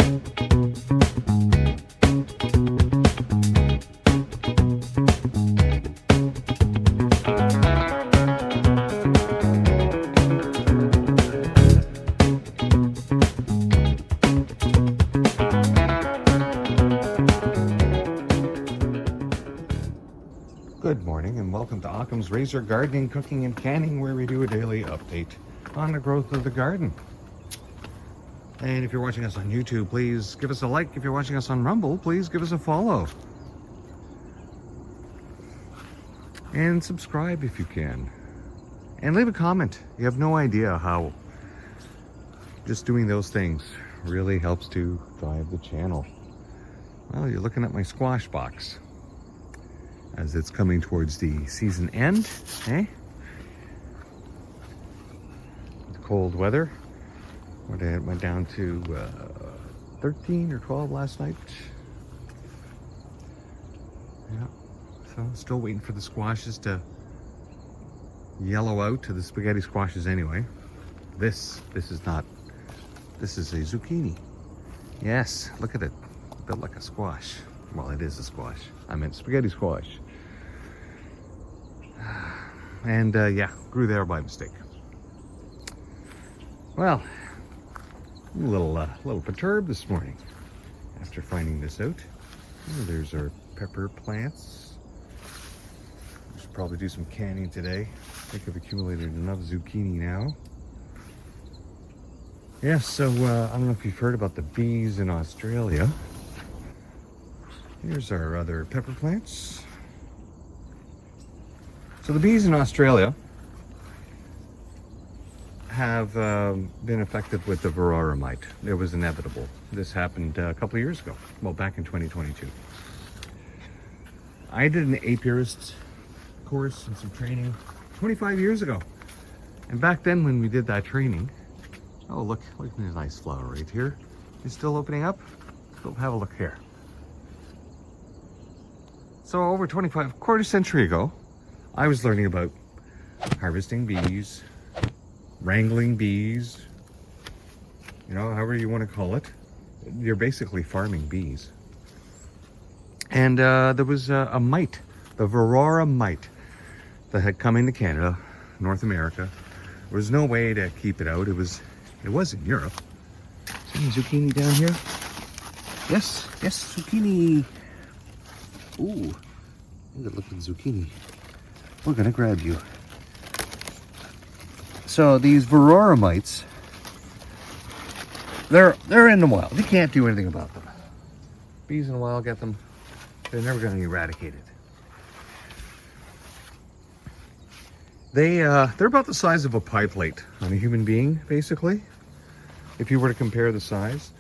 Good morning and welcome to Occam's Razor Gardening, Cooking and Canning, where we do a daily update on the growth of the garden. And if you're watching us on YouTube, please give us a like. If you're watching us on Rumble, please give us a follow. And subscribe if you can. And leave a comment. You have no idea how just doing those things really helps to drive the channel. Well, you're looking at my squash box as it's coming towards the season end, eh? The cold weather. Went down to 13 or 12 last night. Yeah, so still waiting for the squashes to yellow out, to the spaghetti squashes anyway. This is a zucchini. Yes, look at it, built like a squash. Well, it is a squash. I meant spaghetti squash. And yeah, grew there by mistake. Well, I'm a little perturbed this morning after finding this out. Oh, there's our pepper plants. We should probably do some canning today. I think I've accumulated enough zucchini now. Yeah, so I don't know if you've heard about the bees in Australia. Here's our other pepper plants. So the bees in Australia have been affected with the varroa mite. It was inevitable. This happened a couple of years ago, well, back in 2022. I did an apiarist course and some training 25 years ago. And back then when we did that training, oh, look at this nice flower right here. It's still opening up. Go have a look here. So over quarter century ago, I was learning about harvesting bees, wrangling bees, you know, however you want to call it. You're basically farming bees. And there was a mite, the varroa mite, that had come into Canada, North America. There was no way to keep it out. It was in Europe. See any zucchini down here? Yes, zucchini. Ooh, good looking zucchini. We're gonna grab you. So these varroa mites, they're in the wild. You can't do anything about them. Bees in the wild get them. They're never gonna eradicate it. They're about the size of a pie plate on a human being, basically, if you were to compare the size.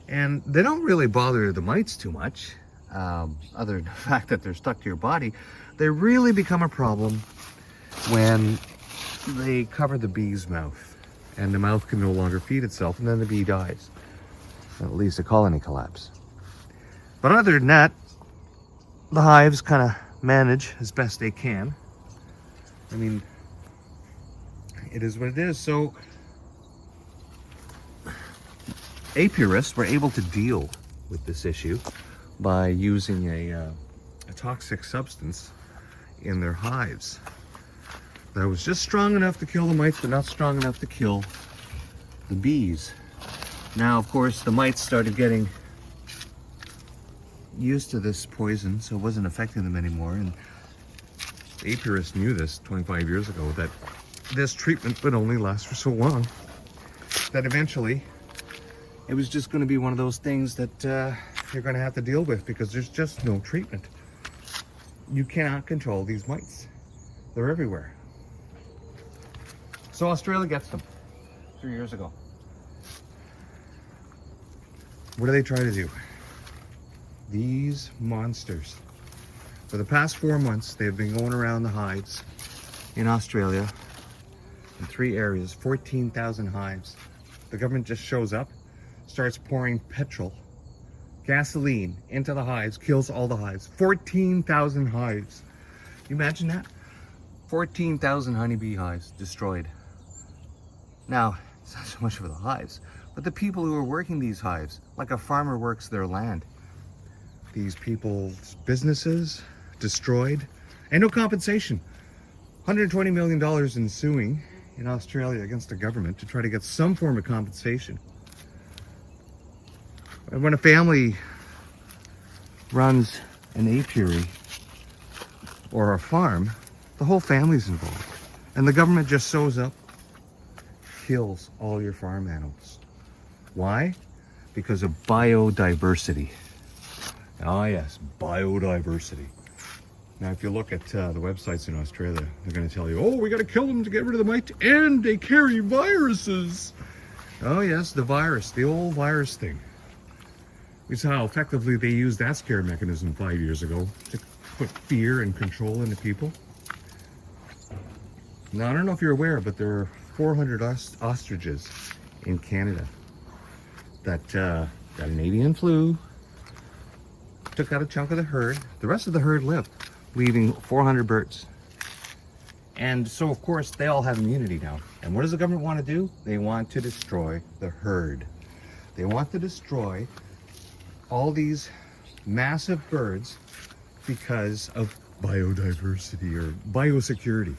And they don't really bother the mites too much, other than the fact that they're stuck to your body. They really become a problem when they cover the bee's mouth, and the mouth can no longer feed itself, and then the bee dies. At least a colony collapse. But other than that, the hives kind of manage as best they can. I mean, it is what it is. So apiarists were able to deal with this issue by using a toxic substance in their hives that was just strong enough to kill the mites, but not strong enough to kill the bees. Now, of course, the mites started getting used to this poison, so it wasn't affecting them anymore. And the apiarists knew this 25 years ago, that this treatment would only last for so long, that eventually it was just going to be one of those things that you're going to have to deal with, because there's just no treatment. You cannot control these mites. They're everywhere. So Australia gets them 3 years ago. What do they try to do? These monsters. For the past 4 months, they've been going around the hives in Australia in 3 areas, 14,000 hives. The government just shows up, starts pouring petrol, gasoline into the hives, kills all the hives. 14,000 hives. You imagine that? 14,000 honeybee hives destroyed. Now, it's not so much for the hives. but the people who are working these hives, like a farmer works their land. These people's businesses destroyed, and no compensation. $120 million in suing in Australia against the government to try to get some form of compensation. And when a family runs an apiary or a farm, the whole family's involved. And the government just shows up, kills all your farm animals. Why? Because of biodiversity. Ah yes, biodiversity. Now if you look at the websites in Australia, they're going to tell you, oh, we got to kill them to get rid of the mite, and they carry viruses. Oh yes, the virus, the old virus thing. We saw how effectively they used that scare mechanism 5 years ago to put fear and control into people. Now I don't know if you're aware, but there are 400 ostriches in Canada that got an avian flu, took out a chunk of the herd. The rest of the herd lived, leaving 400 birds. And so of course they all have immunity now. And what does the government want to do? They want to destroy the herd. They want to destroy all these massive birds because of biodiversity or biosecurity.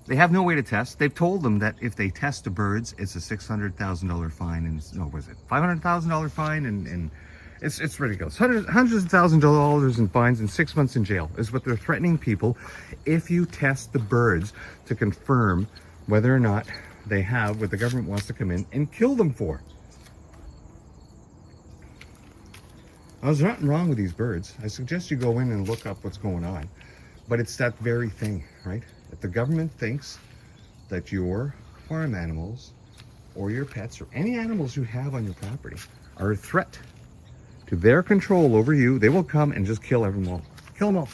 They have no way to test. They've told them that if they test the birds, it's a $600,000 fine, and no, was it $500,000 fine, and it's ridiculous. Hundreds of thousands of dollars in fines and 6 months in jail is what they're threatening people if you test the birds to confirm whether or not they have what the government wants to come in and kill them for. Now, there's nothing wrong with these birds. I suggest you go in and look up what's going on. But it's that very thing, right? If the government thinks that your farm animals or your pets or any animals you have on your property are a threat to their control over you, they will come and just kill everyone all. Kill them all.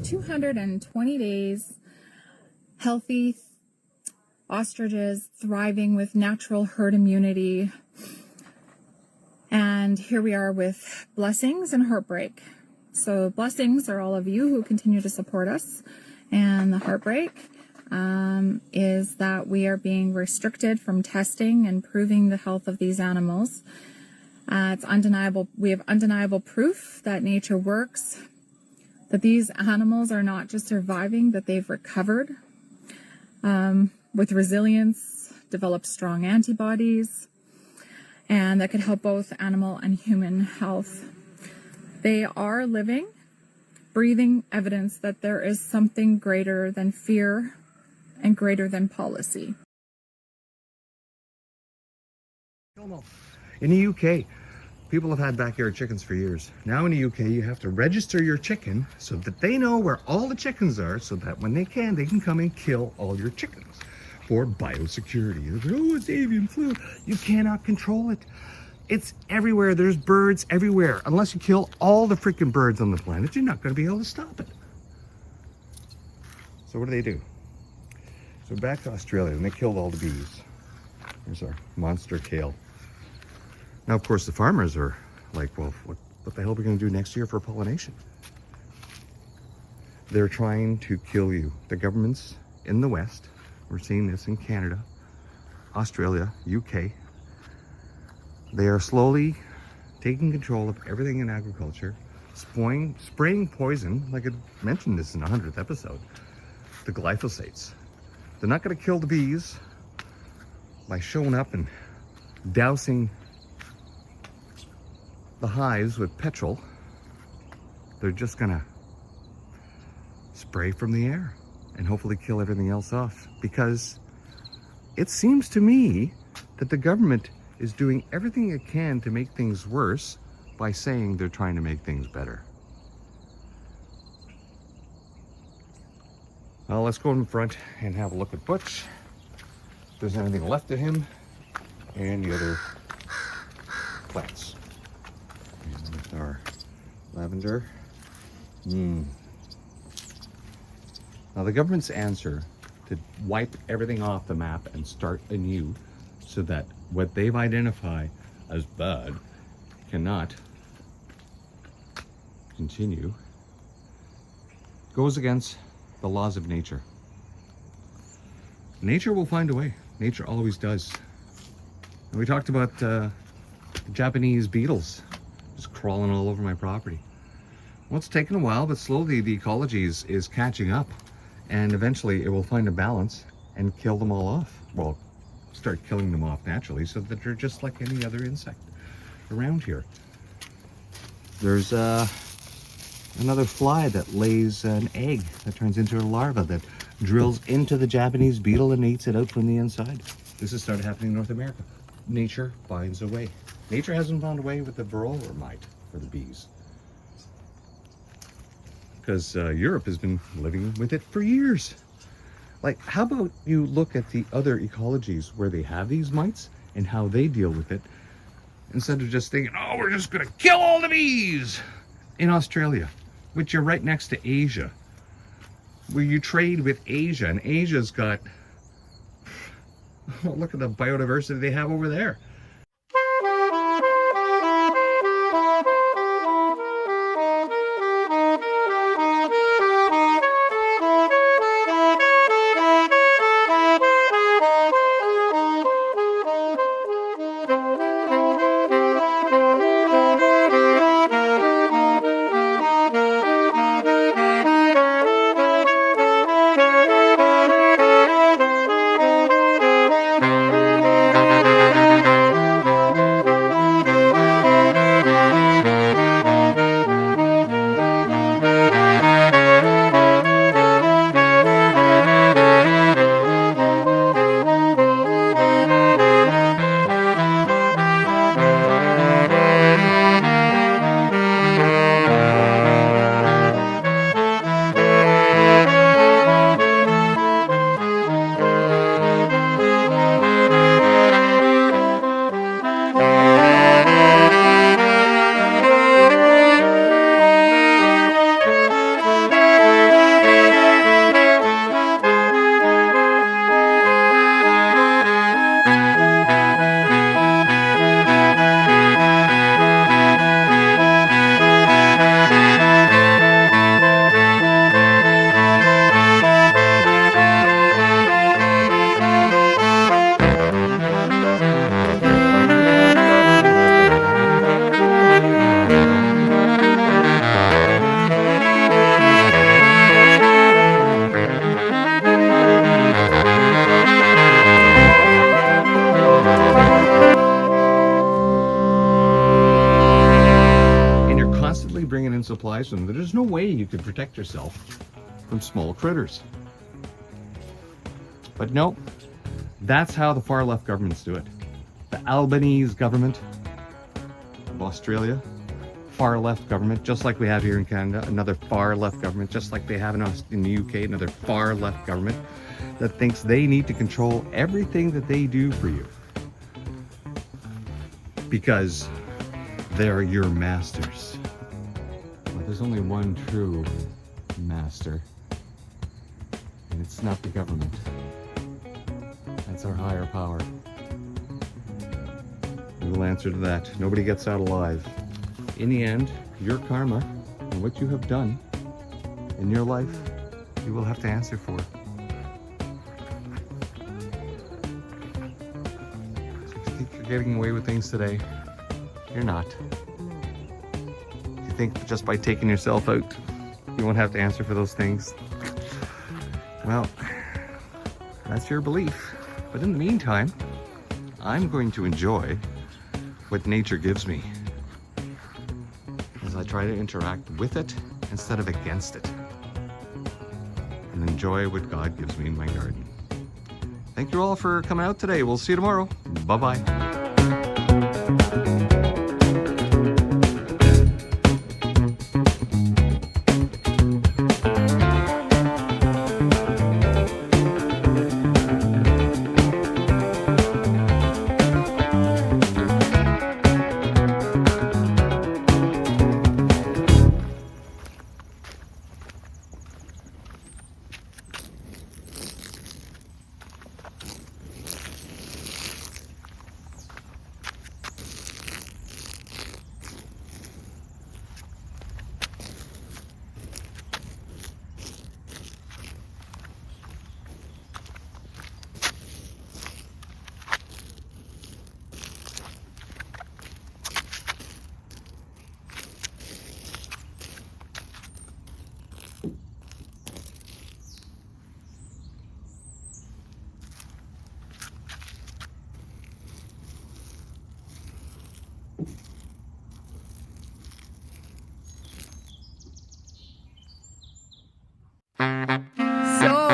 220 days, healthy ostriches thriving with natural herd immunity. And here we are with blessings and heartbreak. So blessings are all of you who continue to support us. And the heartbreak is that we are being restricted from testing and proving the health of these animals. It's undeniable. We have undeniable proof that nature works, that these animals are not just surviving, that they've recovered with resilience, developed strong antibodies, and that could help both animal and human health. They are living, breathing evidence that there is something greater than fear and greater than policy. In the UK, people have had backyard chickens for years. Now in the UK, you have to register your chicken so that they know where all the chickens are, so that when they can come and kill all your chickens for biosecurity. Oh, it's avian flu. You cannot control it. It's everywhere. There's birds everywhere. Unless you kill all the freaking birds on the planet, you're not going to be able to stop it. So what do? So back to Australia, and they killed all the bees. There's our monster kale. Now, of course, the farmers are like, well, what the hell are we going to do next year for pollination? They're trying to kill you. The governments in the West, we're seeing this in Canada, Australia, UK, they are slowly taking control of everything in agriculture, spraying poison, like I mentioned this in the 100th episode, the glyphosates. They're not going to kill the bees by showing up and dousing the hives with petrol. They're just going to spray from the air and hopefully kill everything else off, because it seems to me that the government is doing everything it can to make things worse by saying they're trying to make things better. Well, let's go in front and have a look at Butch, if there's anything left of him, and the other plants. And with our lavender. Now the government's answer to wipe everything off the map and start anew, so that what they've identified as bad cannot continue, goes against the laws of nature. nature will find a way. Nature always does. And we talked about Japanese beetles just crawling all over my property. Well, it's taken a while, but slowly the ecology is catching up, and eventually it will find a balance and kill them all off. Well, start killing them off naturally so that they're just like any other insect around here. There's another fly that lays an egg that turns into a larva that drills into the Japanese beetle and eats it out from the inside. This has started happening in North America. Nature finds a way. Nature hasn't found a way with the varroa mite for the bees, because Europe has been living with it for years. Like, how about you look at the other ecologies where they have these mites and how they deal with it, instead of just thinking, oh, we're just gonna kill all the bees. In Australia, which you're right next to Asia, where you trade with Asia, and Asia's got, well, look at the biodiversity they have over there. Bringing in supplies from them. There's no way you could protect yourself from small critters. But no, that's how the far left governments do it. The Albanese government of Australia, far left government, just like we have here in Canada, another far left government, just like they have in the UK, another far left government that thinks they need to control everything that they do for you because they're your masters. There's only one true master, and it's not the government. That's our higher power. We will answer to that. Nobody gets out alive. In the end, your karma and what you have done in your life, you will have to answer for. So if you think you're getting away with things today, you're not. Think just by taking yourself out you won't have to answer for those things. Well, that's your belief, but in the meantime I'm going to enjoy what nature gives me as I try to interact with it instead of against it, and enjoy what God gives me in my garden. Thank you all for coming out today. We'll see you tomorrow. Bye-bye.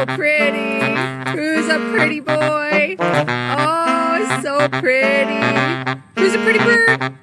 so pretty. Who's a pretty boy? Oh, so pretty. Who's a pretty bird?